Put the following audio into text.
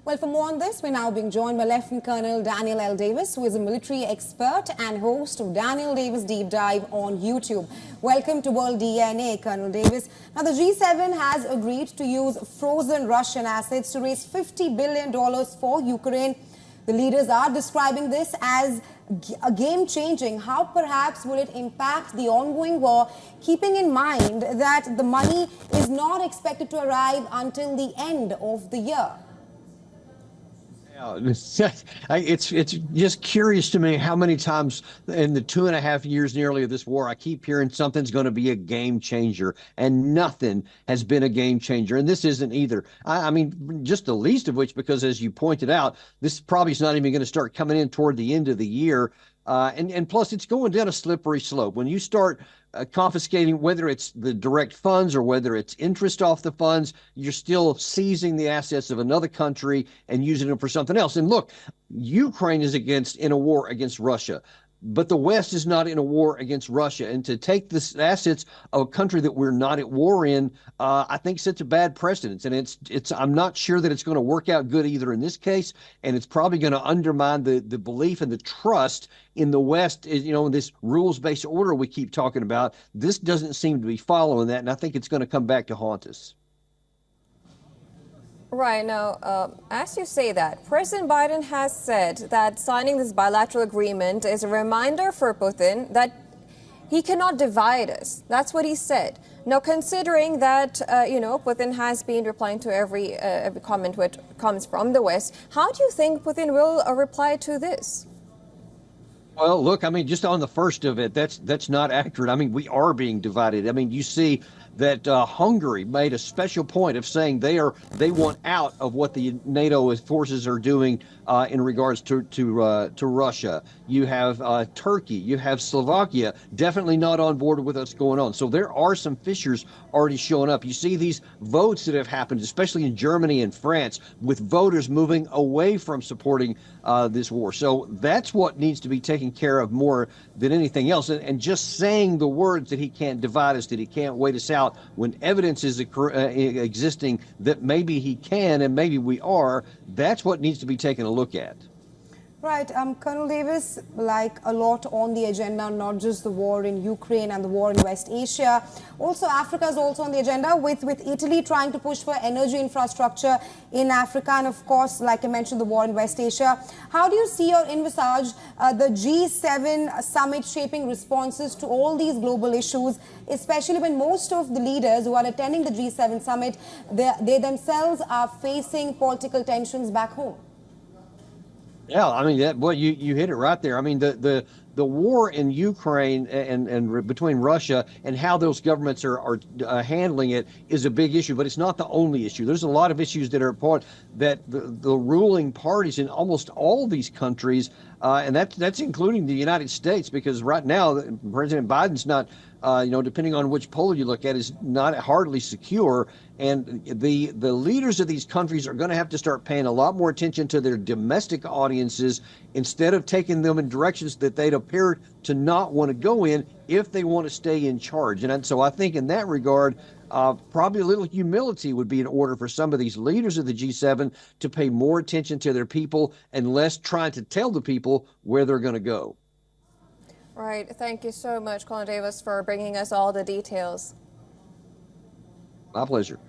Well, for more on this, we're now being joined by Lieutenant Colonel Daniel L. Davis, who is a military expert and host of Daniel Davis Deep Dive on YouTube. Welcome to World DNA, Colonel Davis. Now, the G7 has agreed to use frozen Russian assets to raise $50 billion for Ukraine. The leaders are describing this as a game-changing. How perhaps will it impact the ongoing war, keeping in mind that the money is not expected to arrive until the end of the year? Yeah, it's just curious to me how many times in the 2.5 years nearly of this war, I keep hearing something's going to be a game changer, and nothing has been a game changer. And this isn't either. I mean, just the least of which, because as you pointed out, this probably is not even going to start coming in toward the end of the year. And plus, it's going down a slippery slope. When you start confiscating, whether it's the direct funds or whether it's interest off the funds, you're still seizing the assets of another country and using them for something else. And look, Ukraine is in a war against Russia. But the West is not in a war against Russia. And to take the assets of a country that we're not at war in, I think sets a bad precedent. And I'm not sure that it's going to work out good either in this case. And it's probably going to undermine the belief and the trust in the West, in this rules-based order we keep talking about. This doesn't seem to be following that. And I think it's going to come back to haunt us. Right. Now, as you say that, President Biden has said that signing this bilateral agreement is a reminder for Putin that he cannot divide us. That's what he said. Now, considering that, Putin has been replying to every comment which comes from the West, how do you think Putin will reply to this? Well, look, I mean, just on the first of it, that's not accurate. I mean, we are being divided. I mean, you see that Hungary made a special point of saying they want out of what the NATO forces are doing in regards to Russia. You have Turkey, you have Slovakia, definitely not on board with what's going on. So there are some fissures already showing up. You see these votes that have happened, especially in Germany and France, with voters moving away from supporting this war. So that's what needs to be taken care of more than anything else. And just saying the words that he can't divide us, that he can't wait us out, when evidence is existing that maybe he can and maybe we are, that's what needs to be taken a look at. Right. Colonel Davis, like a lot on the agenda, not just the war in Ukraine and the war in West Asia. Also, Africa is also on the agenda, with Italy trying to push for energy infrastructure in Africa. And of course, like I mentioned, the war in West Asia. How do you see or envisage the G7 summit shaping responses to all these global issues, especially when most of the leaders who are attending the G7 summit, they themselves are facing political tensions back home? Yeah, I mean, you hit it right there. I mean, the war in Ukraine and between Russia and how those governments are handling it is a big issue, but it's not the only issue. There's a lot of issues that are part that the ruling parties in almost all these countries, and that's including the United States, because right now President Biden's not, depending on which poll you look at, is not hardly secure. And the leaders of these countries are going to have to start paying a lot more attention to their domestic audiences instead of taking them in directions that they'd appear to not want to go in if they want to stay in charge. And so I think in that regard, probably a little humility would be in order for some of these leaders of the G7 to pay more attention to their people and less trying to tell the people where they're going to go. Right. Thank you so much, Colonel Davis, for bringing us all the details. My pleasure.